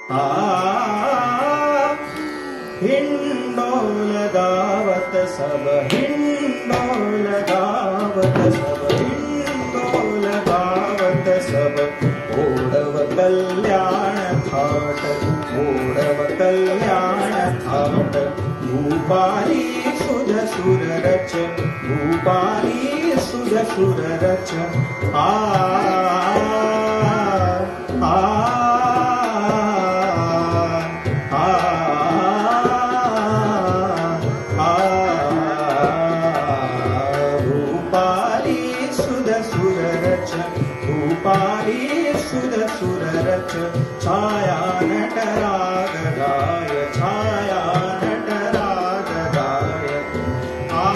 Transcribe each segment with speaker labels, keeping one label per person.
Speaker 1: आ indole गावत सब, हिंडोल गावत सब, हिंडोल गावत सब, ओढव कल्याण थाट, ओढव कल्याण थाट, भूपाली सुध सुर रच, भूपाली सुध सुर रच, आ भूपाली सुध सुर रच, छाया नटराग गाय, छाया नटराग गाय, आ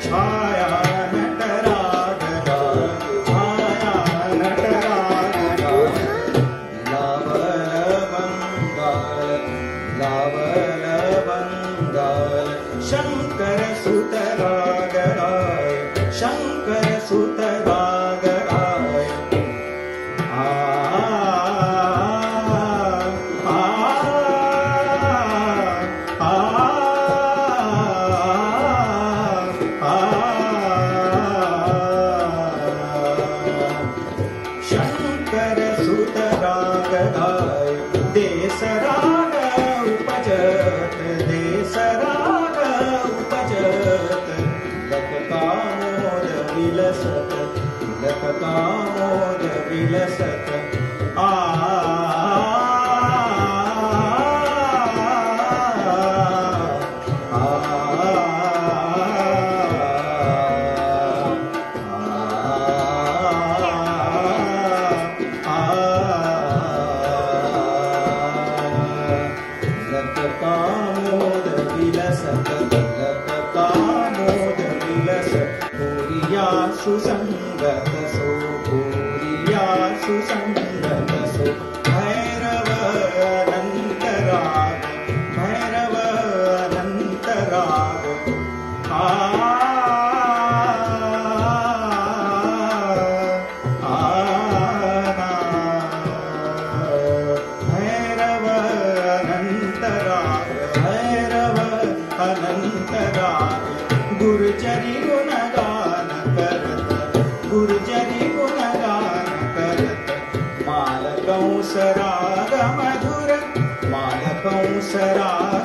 Speaker 1: छाया नटराग गाय, छाया नटराग गाय, लावल बंगाल, लावल बंगाल, शंकर सुत राग गाय, शंकर सुत राग गाय, आ शंकर सुत राग गाय, देस राग उपजत, देस राग उपजत, लक कामोद विलसत, लक कामोद विलसत, आ कामोद विलसत, लक कामोद विलसत, पूरिया सुसंगत सो, पूरिया सुसंगत सो, भैरव अनंत राग, भैरव अनंत राग, भैरव अनंत राग, भैरव अनंत राग, गुर्जरी गुणगान करत, गुर्जरी गुणगान करत, मालकंस राग मधुर, मालकंस राग